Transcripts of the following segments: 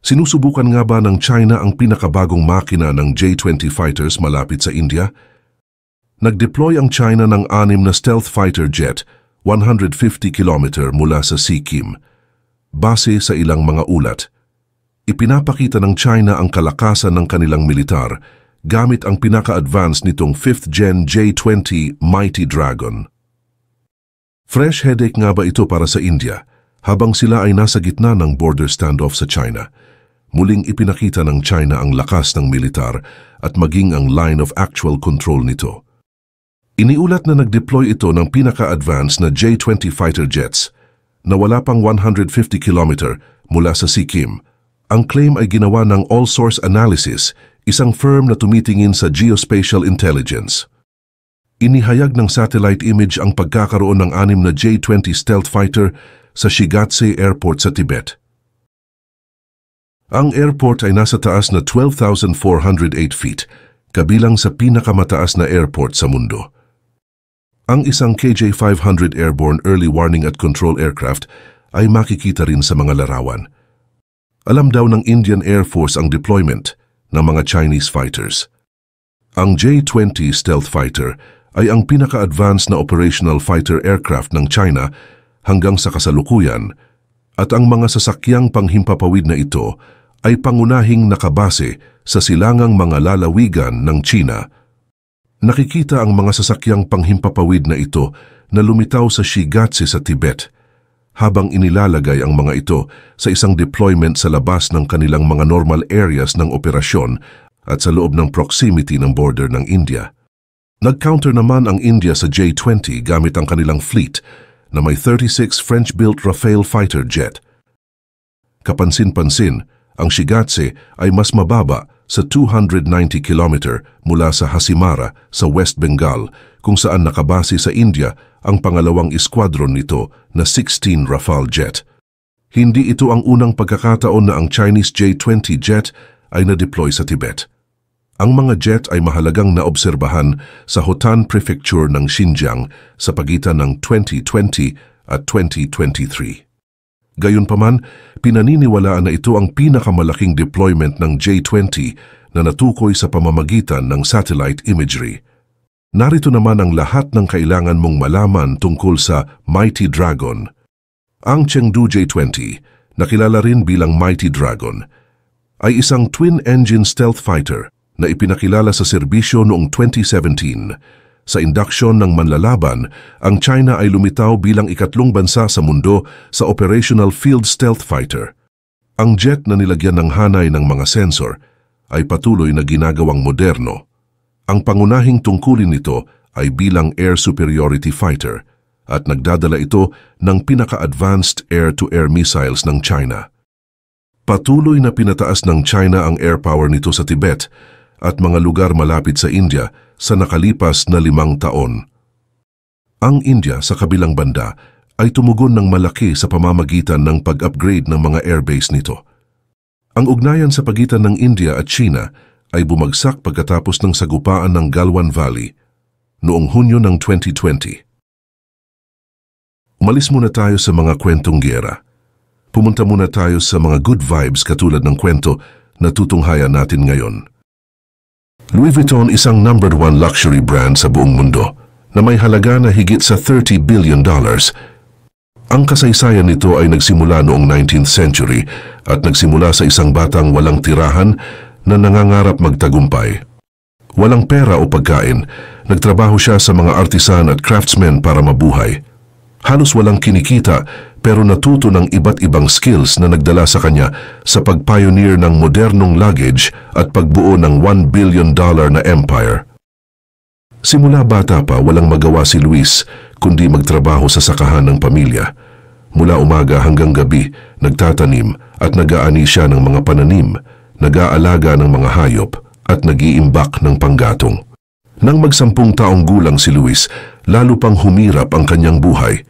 Sinusubukan nga ba ng China ang pinakabagong makina ng J-20 fighters malapit sa India? Nag-deploy ang China ng 6 na stealth fighter jet 150 km mula sa Sikkim. Base sa ilang mga ulat, ipinapakita ng China ang kalakasan ng kanilang militar gamit ang pinaka-advanced nitong 5th Gen J-20 Mighty Dragon. Fresh headache nga ba ito para sa India habang sila ay nasa gitna ng border standoff sa China? Muling ipinakita ng China ang lakas ng militar at maging ang line of actual control nito. Iniulat na nag-deploy ito ng pinaka-advanced na J-20 fighter jets na wala pang 150 km mula sa Sikkim. Ang claim ay ginawa ng All Source Analysis, isang firm na tumitingin sa geospatial intelligence. Inihayag ng satellite image ang pagkakaroon ng 6 na J-20 stealth fighter sa Shigatse Airport sa Tibet. Ang airport ay nasa taas na 12,408 feet, kabilang sa pinakamataas na airport sa mundo. Ang isang KJ-500 airborne early warning at control aircraft ay makikita rin sa mga larawan. Alam daw ng Indian Air Force ang deployment ng mga Chinese fighters. Ang J-20 stealth fighter ay ang pinaka-advanced na operational fighter aircraft ng China hanggang sa kasalukuyan, at ang mga sasakyang panghimpapawid na ito ay pangunahing nakabase sa silangang mga lalawigan ng China. Nakikita ang mga sasakyang panghimpapawid na ito na lumitaw sa Shigatse sa Tibet, habang inilalagay ang mga ito sa isang deployment sa labas ng kanilang mga normal areas ng operasyon at sa loob ng proximity ng border ng India. Nag-counter naman ang India sa J-20 gamit ang kanilang fleet na may 36 French-built Rafale fighter jet. Kapansin-pansin, ang Shigatse ay mas mababa sa 290 km mula sa Hasimara sa West Bengal, kung saan nakabase sa India ang pangalawang esquadron nito na 16 Rafale jet. Hindi ito ang unang pagkakataon na ang Chinese J-20 jet ay na-deploy sa Tibet. Ang mga jet ay mahalagang naobserbahan sa Hotan Prefecture ng Xinjiang sa pagitan ng 2020 at 2023. Gayunpaman, pinaniniwalaan na ito ang pinakamalaking deployment ng J-20 na natukoy sa pamamagitan ng satellite imagery. Narito naman ang lahat ng kailangan mong malaman tungkol sa Mighty Dragon. Ang Chengdu J-20, nakilala rin bilang Mighty Dragon, ay isang twin-engine stealth fighter na ipinakilala sa serbisyo noong 2017. Sa induction ng manlalaban, ang China ay lumitaw bilang ikatlong bansa sa mundo sa Operational Field Stealth Fighter. Ang jet na nilagyan ng hanay ng mga sensor ay patuloy na ginagawang moderno. Ang pangunahing tungkulin nito ay bilang air superiority fighter at nagdadala ito ng pinaka-advanced air-to-air missiles ng China. Patuloy na pinataas ng China ang air power nito sa Tibet at mga lugar malapit sa India sa nakalipas na 5 taon. Ang India sa kabilang banda ay tumugon ng malaki sa pamamagitan ng pag-upgrade ng mga airbase nito. Ang ugnayan sa pagitan ng India at China ay bumagsak pagkatapos ng sagupaan ng Galwan Valley noong Hunyo ng 2020. Umalis muna tayo sa mga kwentong giyera. Pumunta muna tayo sa mga good vibes katulad ng kwento na tutunghayan natin ngayon. Louis Vuitton, isang #1 luxury brand sa buong mundo na may halaga na higit sa $30 billion. Ang kasaysayan nito ay nagsimula noong 19th century at nagsimula sa isang batang walang tirahan na nangangarap magtagumpay. Walang pera o pagkain, nagtrabaho siya sa mga artisan at craftsmen para mabuhay. Halos walang kinikita pero natuto ng iba't ibang skills na nagdala sa kanya sa pag-pioneer ng modernong luggage at pagbuo ng $1 billion na empire. Simula bata pa, walang magawa si Luis kundi magtrabaho sa sakahan ng pamilya. Mula umaga hanggang gabi, nagtatanim at nag-aani siya ng mga pananim, nag-aalaga ng mga hayop at nag-iimbak ng panggatong. Nang mag-10 taong gulang si Luis, lalo pang humirap ang kanyang buhay.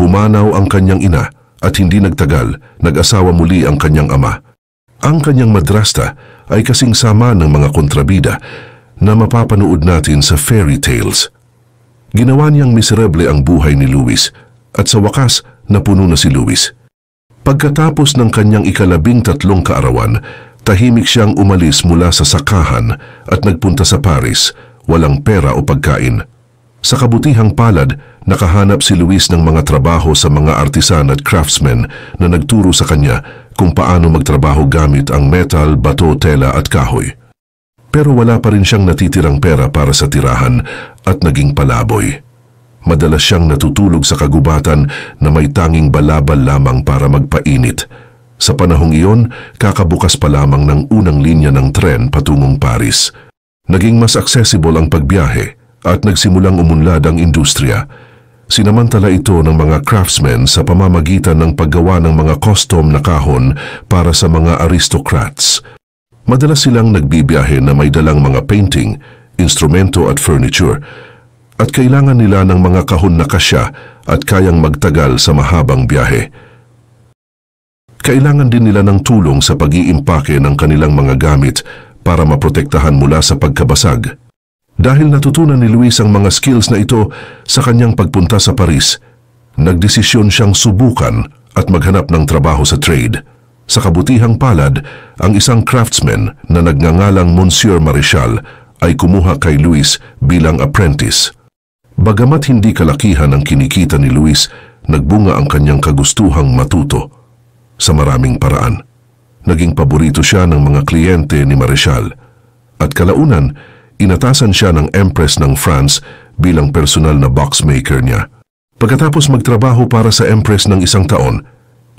Pumanaw ang kanyang ina at hindi nagtagal, nag-asawa muli ang kanyang ama. Ang kanyang madrasta ay kasing sama ng mga kontrabida na mapapanood natin sa fairy tales. Ginawa niyang miserable ang buhay ni Luis at sa wakas napuno na si Luis. Pagkatapos ng kanyang ika-13 kaarawan, tahimik siyang umalis mula sa sakahan at nagpunta sa Paris, walang pera o pagkain. Sa kabutihang palad, nakahanap si Luis ng mga trabaho sa mga artisan at craftsmen na nagturo sa kanya kung paano magtrabaho gamit ang metal, bato, tela at kahoy. Pero wala pa rin siyang natitirang pera para sa tirahan at naging palaboy. Madalas siyang natutulog sa kagubatan na may tanging balabal lamang para magpainit. Sa panahong iyon, kakabukas pa lamang ng unang linya ng tren patungong Paris. Naging mas accessible ang pagbiyahe at nagsimulang umunlad ang industriya. Sinamantala ito ng mga craftsmen sa pamamagitan ng paggawa ng mga custom na kahon para sa mga aristocrats. Madalas silang nagbibiyahe na may dalang mga painting, instrumento at furniture, at kailangan nila ng mga kahon na kasya at kayang magtagal sa mahabang biyahe. Kailangan din nila ng tulong sa pag-iimpake ng kanilang mga gamit para maprotektahan mula sa pagkabasag. Dahil natutunan ni Luis ang mga skills na ito sa kanyang pagpunta sa Paris, nagdesisyon siyang subukan at maghanap ng trabaho sa trade. Sa kabutihang palad, ang isang craftsman na nagngangalang Monsieur Marichal ay kumuha kay Luis bilang apprentice. Bagamat hindi kalakihan ang kinikita ni Luis, nagbunga ang kanyang kagustuhang matuto. Sa maraming paraan, naging paborito siya ng mga kliyente ni Marichal. At kalaunan, inatasan siya ng Empress ng France bilang personal na boxmaker niya. Pagkatapos magtrabaho para sa Empress ng 1 taon,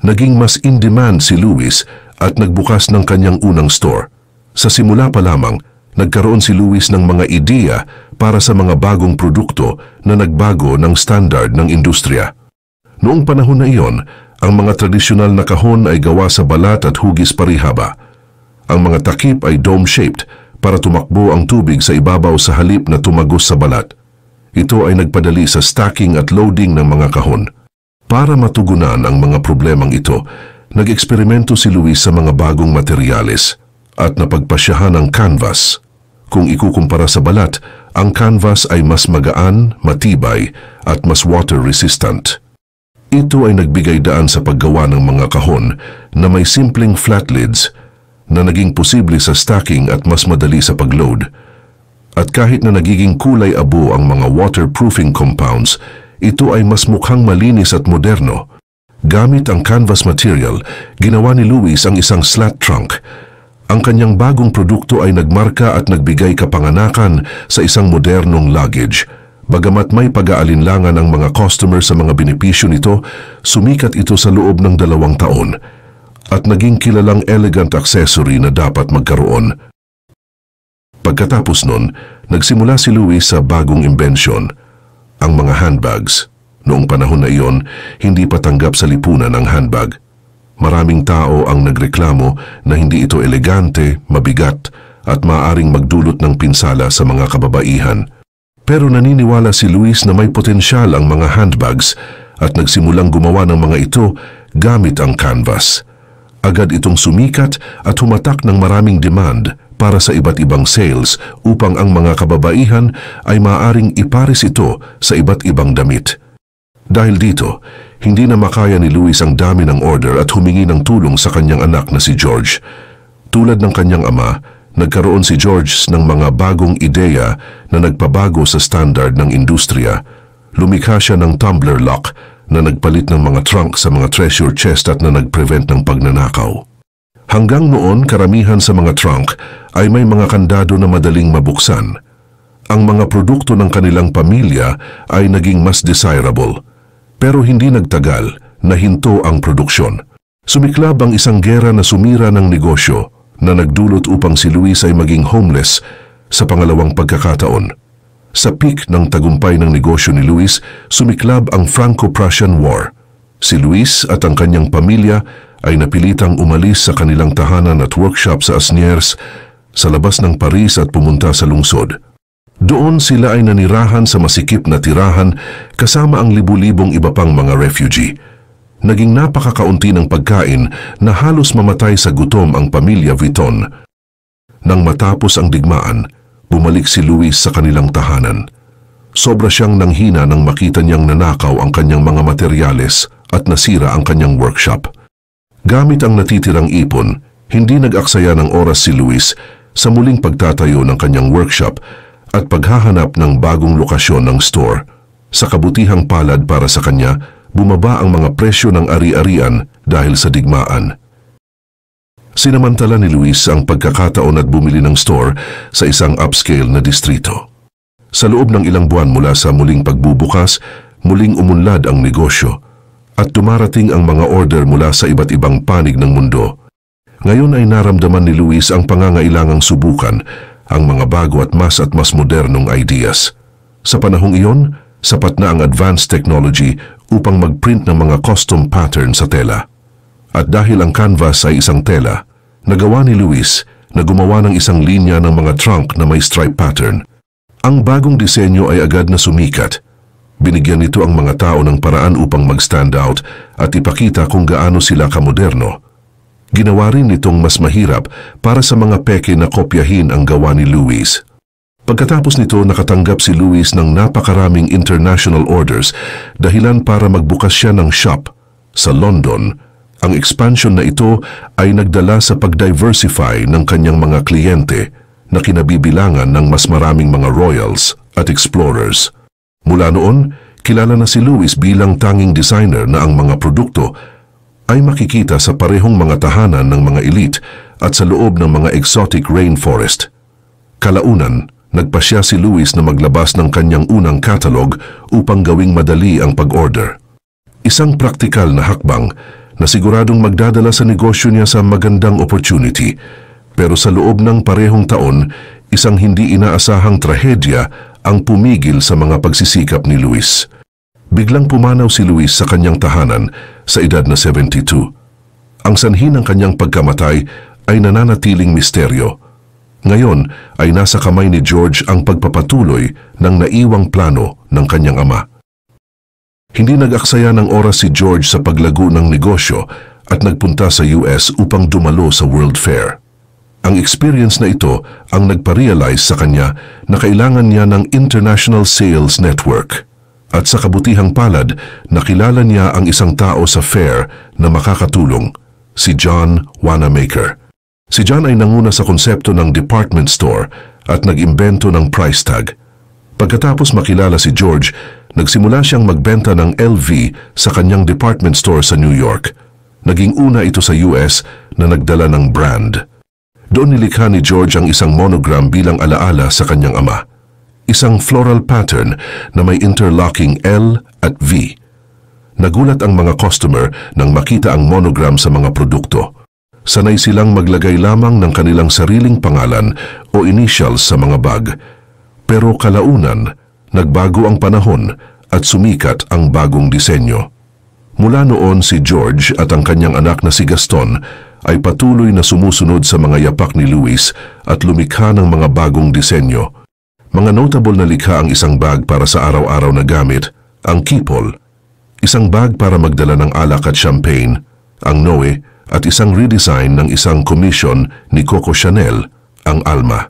naging mas in-demand si Luis at nagbukas ng kanyang unang store. Sa simula pa lamang, nagkaroon si Luis ng mga ideya para sa mga bagong produkto na nagbago ng standard ng industriya. Noong panahon na iyon, ang mga tradisyonal na kahon ay gawa sa balat at hugis parihaba. Ang mga takip ay dome-shaped para tumakbo ang tubig sa ibabaw sa halip na tumagos sa balat. Ito ay nagpadali sa stacking at loading ng mga kahon. Para matugunan ang mga problemang ito, nag-eksperimento si Luis sa mga bagong materyales at napagpasyahan ang canvas. Kung ikukumpara sa balat, ang canvas ay mas magaan, matibay at mas water-resistant. Ito ay nagbigay daan sa paggawa ng mga kahon na may simpleng flat lids na naging posible sa stacking at mas madali sa pagload. At kahit na nagiging kulay abo ang mga waterproofing compounds, ito ay mas mukhang malinis at moderno. Gamit ang canvas material, ginawa ni Luis ang isang slat trunk. Ang kanyang bagong produkto ay nagmarka at nagbigay kapanganakan sa isang modernong luggage. Bagamat may pag-aalinlangan ang mga customer sa mga benepisyo nito, sumikat ito sa loob ng 2 taon at naging kilalang elegant accessory na dapat magkaroon. Pagkatapos nun, nagsimula si Luis sa bagong imbensyon, ang mga handbags. Noong panahon na iyon, hindi pa tanggap sa lipunan ang handbag. Maraming tao ang nagreklamo na hindi ito elegante, mabigat at maaaring magdulot ng pinsala sa mga kababaihan. Pero naniniwala si Luis na may potensyal ang mga handbags at nagsimulang gumawa ng mga ito gamit ang canvas. Agad itong sumikat at humatak ng maraming demand para sa iba't ibang sales upang ang mga kababaihan ay maaaring ipares ito sa iba't ibang damit. Dahil dito, hindi na makaya ni Luis ang dami ng order at humingi ng tulong sa kanyang anak na si George. Tulad ng kanyang ama, nagkaroon si George ng mga bagong ideya na nagpabago sa standard ng industriya. Lumikha siya ng tumbler lock na nagpalit ng mga trunk sa mga treasure chest at na nagprevent ng pagnanakaw. Hanggang noon, karamihan sa mga trunk ay may mga kandado na madaling mabuksan. Ang mga produkto ng kanilang pamilya ay naging mas desirable. Pero hindi nagtagal, nahinto ang produksyon. Sumiklab ang isang gera na sumira ng negosyo na nagdulot upang si Luis ay maging homeless sa pangalawang pagkakataon. Sa peak ng tagumpay ng negosyo ni Luis, sumiklab ang Franco-Prussian War. Si Luis at ang kanyang pamilya ay napilitang umalis sa kanilang tahanan at workshop sa Asnières sa labas ng Paris at pumunta sa lungsod. Doon sila ay nanirahan sa masikip na tirahan kasama ang libu-libong iba pang mga refugee. Naging napakakaunti ng pagkain na halos mamatay sa gutom ang pamilya Vuitton. Nang matapos ang digmaan, bumalik si Luis sa kanilang tahanan. Sobra siyang nanghina nang makita niyang nanakaw ang kanyang mga materyales at nasira ang kanyang workshop. Gamit ang natitirang ipon, hindi nag-aksaya ng oras si Luis sa muling pagtatayo ng kanyang workshop at paghahanap ng bagong lokasyon ng store. Sa kabutihang palad para sa kanya, bumaba ang mga presyo ng ari-arian dahil sa digmaan. Sinamantala ni Luis ang pagkakataon at bumili ng store sa isang upscale na distrito. Sa loob ng ilang buwan mula sa muling pagbubukas, muling umunlad ang negosyo at dumarating ang mga order mula sa iba't ibang panig ng mundo. Ngayon ay naramdaman ni Luis ang pangangailangang subukan ang mga bago at mas modernong ideas. Sa panahong iyon, sapat na ang advanced technology upang mag-print ng mga custom pattern sa tela. At dahil ang canvas ay isang tela, nagawa ni Luis na gumawa ng isang linya ng mga trunk na may stripe pattern. Ang bagong disenyo ay agad na sumikat. Binigyan nito ang mga tao ng paraan upang mag-stand out at ipakita kung gaano sila kamoderno. Ginawa rin nitong mas mahirap para sa mga peke na kopyahin ang gawa ni Luis. Pagkatapos nito, nakatanggap si Luis ng napakaraming international orders dahilan para magbukas siya ng shop sa London. Ang expansion na ito ay nagdala sa pag-diversify ng kanyang mga kliyente na kinabibilangan ng mas maraming mga royals at explorers. Mula noon, kilala na si Luis bilang tanging designer na ang mga produkto ay makikita sa parehong mga tahanan ng mga elite at sa loob ng mga exotic rainforest. Kalaunan, nagpasya si Luis na maglabas ng kanyang unang catalog upang gawing madali ang pag-order. Isang praktikal na hakbang na siguradong magdadala sa negosyo niya sa magandang opportunity, pero sa loob ng parehong taon, isang hindi inaasahang trahedya ang pumigil sa mga pagsisikap ni Luis. Biglang pumanaw si Luis sa kanyang tahanan sa edad na 72. Ang sanhi ng kanyang pagkamatay ay nananatiling misteryo. Ngayon ay nasa kamay ni George ang pagpapatuloy ng naiwang plano ng kanyang ama. Hindi nag-aksaya ng oras si George sa paglago ng negosyo at nagpunta sa US upang dumalo sa World Fair. Ang experience na ito ang nagpa-realize sa kanya na kailangan niya ng international sales network. At sa kabutihang palad, nakilala niya ang isang tao sa fair na makakatulong, si John Wanamaker. Si John ay nanguna sa konsepto ng department store at nag-imbento ng price tag. Pagkatapos makilala si George, nagsimula siyang magbenta ng LV sa kanyang department store sa New York. Naging una ito sa US na nagdala ng brand. Doon nilikha ni George ang isang monogram bilang alaala sa kanyang ama. Isang floral pattern na may interlocking L at V. Nagulat ang mga customer nang makita ang monogram sa mga produkto. Sanay silang maglagay lamang ng kanilang sariling pangalan o initials sa mga bag. Pero kalaunan, nagbago ang panahon at sumikat ang bagong disenyo. Mula noon si George at ang kanyang anak na si Gaston ay patuloy na sumusunod sa mga yapak ni Luis at lumikha ng mga bagong disenyo. Mga notable na likha ang isang bag para sa araw-araw na gamit, ang Keepall, isang bag para magdala ng alak at champagne, ang Noe, at isang redesign ng isang commission ni Coco Chanel, ang Alma.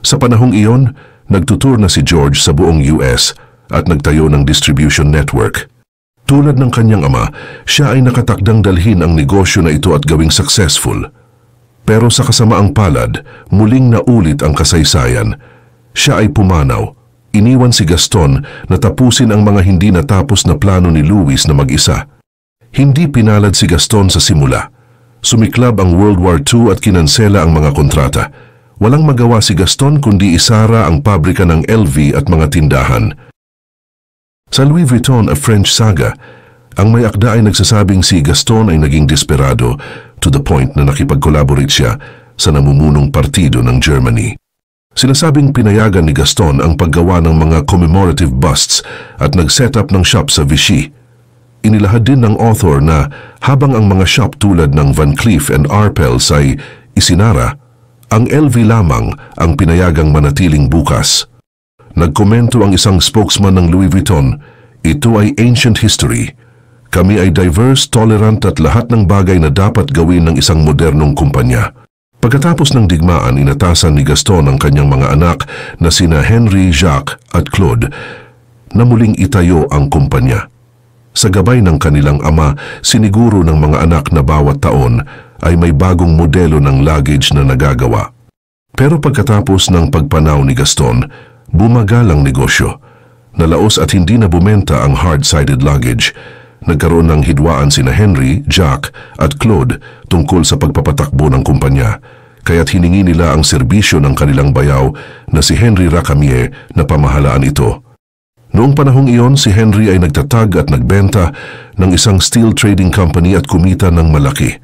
Sa panahong iyon, nagtutur na si George sa buong US at nagtayo ng distribution network. Tulad ng kanyang ama, siya ay nakatakdang dalhin ang negosyo na ito at gawing successful. Pero sa kasamaang palad, muling naulit ang kasaysayan. Siya ay pumanaw. Iniwan si Gaston na tapusin ang mga hindi natapos na plano ni Luis na mag-isa. Hindi pinalad si Gaston sa simula. Sumiklab ang World War II at kinansela ang mga kontrata. Walang magawa si Gaston kundi isara ang pabrika ng LV at mga tindahan. Sa Louis Vuitton, A French Saga, ang may akda ay nagsasabing si Gaston ay naging desperado to the point na nakipag-collaborate siya sa namumunong partido ng Germany. Sinasabing pinayagan ni Gaston ang paggawa ng mga commemorative busts at nag-set up ng shop sa Vichy. Inilahad din ng author na habang ang mga shop tulad ng Van Cleef & Arpels ay isinara, ang LV lamang ang pinayagang manatiling bukas. Nagkomento ang isang spokesman ng Louis Vuitton, ito ay ancient history. Kami ay diverse, tolerant at lahat ng bagay na dapat gawin ng isang modernong kumpanya. Pagkatapos ng digmaan, inatasan ni Gaston ang kanyang mga anak na sina Henry, Jacques at Claude na muling itayo ang kumpanya. Sa gabay ng kanilang ama, siniguro ng mga anak na bawat taon ay may bagong modelo ng luggage na nagagawa. Pero pagkatapos ng pagpanaw ni Gaston, bumagal ang negosyo. Nalaos at hindi na bumenta ang hard-sided luggage. Nagkaroon ng hidwaan sina Henry, Jack at Claude tungkol sa pagpapatakbo ng kumpanya, kaya't hiningi nila ang serbisyo ng kanilang bayaw na si Henry Racamier na pamahalaan ito. Noong panahong iyon, si Henry ay nagtatag at nagbenta ng isang steel trading company at kumita ng malaki.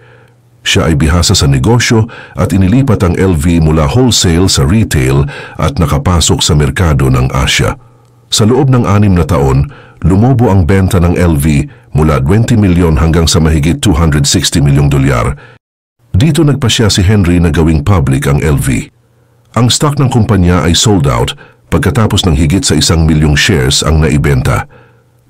Siya ay bihasa sa negosyo at inilipat ang LV mula wholesale sa retail at nakapasok sa merkado ng Asia. Sa loob ng 6 na taon, lumobo ang benta ng LV mula 20 milyon hanggang sa mahigit 260 milyong dolyar. Dito nagpasya si Henry na gawing public ang LV. Ang stock ng kumpanya ay sold out pagkatapos ng higit sa 1 milyong shares ang naibenta.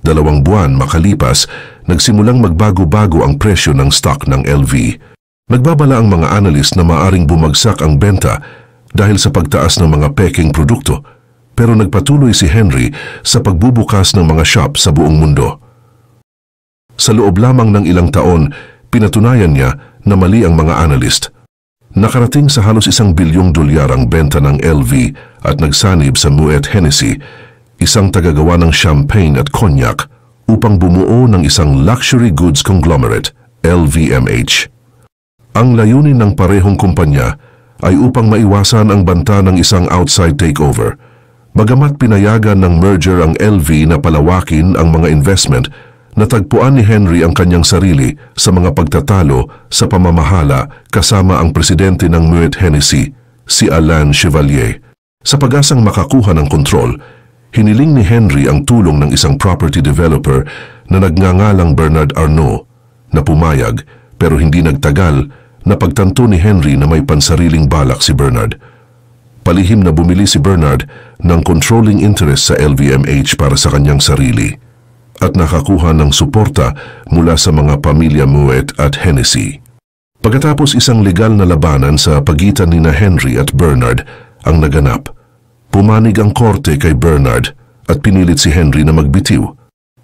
2 buwan makalipas, nagsimulang magbago-bago ang presyo ng stock ng LV. Nagbabala ang mga analyst na maaring bumagsak ang benta dahil sa pagtaas ng mga peking produkto, pero nagpatuloy si Henry sa pagbubukas ng mga shop sa buong mundo. Sa loob lamang ng ilang taon, pinatunayan niya na mali ang mga analyst. Nakarating sa halos 1 bilyong dolyar ang benta ng LV at nagsanib sa Moet Hennessy, isang tagagawa ng champagne at cognac, upang bumuo ng isang luxury goods conglomerate, LVMH. Ang layunin ng parehong kumpanya ay upang maiwasan ang banta ng isang outside takeover. Bagamat pinayagan ng merger ang LV na palawakin ang mga investment, natagpuan ni Henry ang kanyang sarili sa mga pagtatalo sa pamamahala kasama ang presidente ng Moet Hennessy, si Alain Chevalier. Sa pag-asang makakuha ng kontrol, hiniling ni Henry ang tulong ng isang property developer na nagngangalang Bernard Arnault, na pumayag pero hindi nagtagal na pagtanto ni Henry na may pansariling balak si Bernard. Palihim na bumili si Bernard ng controlling interest sa LVMH para sa kanyang sarili at nakakuha ng suporta mula sa mga pamilya Moet at Hennessy. Pagkatapos isang legal na labanan sa pagitan ni Henry at Bernard ang naganap, pumanig ang korte kay Bernard at pinilit si Henry na magbitiw.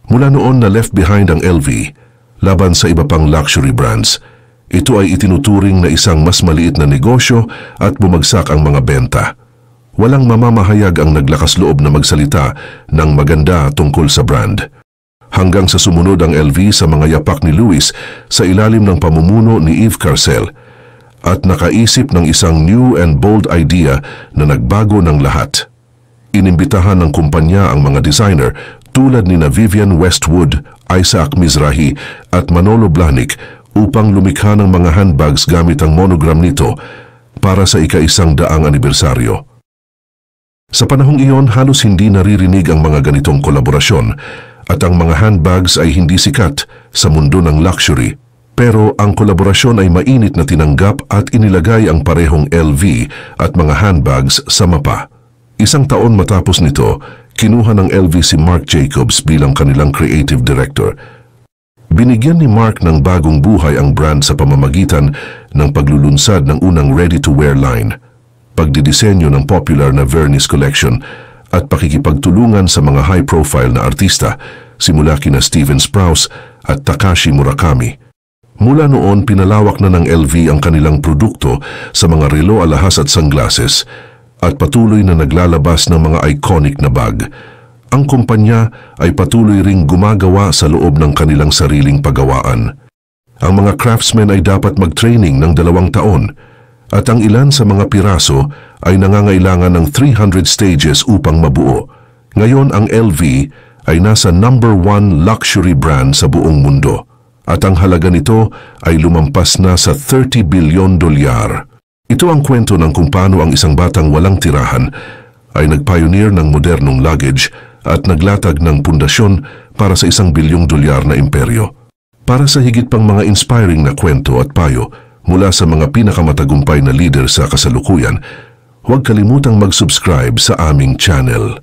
Mula noon na left behind ang LV laban sa iba pang luxury brands. Ito ay itinuturing na isang mas maliit na negosyo at bumagsak ang mga benta. Walang mamamahayag ang naglakas loob na magsalita ng maganda tungkol sa brand. Hanggang sa sumunod ang LV sa mga yapak ni Louis sa ilalim ng pamumuno ni Yves Carcel at nakaisip ng isang new and bold idea na nagbago ng lahat. Inimbitahan ng kumpanya ang mga designer tulad ni Vivienne Westwood, Isaac Mizrahi at Manolo Blahnik upang lumikha ng mga handbags gamit ang monogram nito para sa ika-100 anibersaryo. Sa panahong iyon, halos hindi naririnig ang mga ganitong kolaborasyon at ang mga handbags ay hindi sikat sa mundo ng luxury. Pero ang kolaborasyon ay mainit na tinanggap at inilagay ang parehong LV at mga handbags sa mapa. 1 taon matapos nito, kinuha ng LV si Marc Jacobs bilang kanilang creative director. Binigyan ni Marc ng bagong buhay ang brand sa pamamagitan ng paglulunsad ng unang ready-to-wear line, pagdidisenyo ng popular na Venice collection at pakikipagtulungan sa mga high-profile na artista simula kina Steven Sprouse at Takashi Murakami. Mula noon, pinalawak na ng LV ang kanilang produkto sa mga relo, alahas at sunglasses at patuloy na naglalabas ng mga iconic na bag. Ang kumpanya ay patuloy ring gumagawa sa loob ng kanilang sariling paggawaan. Ang mga craftsmen ay dapat mag-training ng 2 taon at ang ilan sa mga piraso ay nangangailangan ng 300 stages upang mabuo. Ngayon ang LV ay nasa number 1 luxury brand sa buong mundo at ang halaga nito ay lumampas na sa 30 bilyon dolyar. Ito ang kwento ng kung paano ang isang batang walang tirahan ay nag-pioneer ng modernong luggage at naglatag ng pundasyon para sa 1 bilyong dolyar na imperyo. Para sa higit pang mga inspiring na kwento at payo mula sa mga pinakamatagumpay na leader sa kasalukuyan, huwag kalimutang mag-subscribe sa aming channel.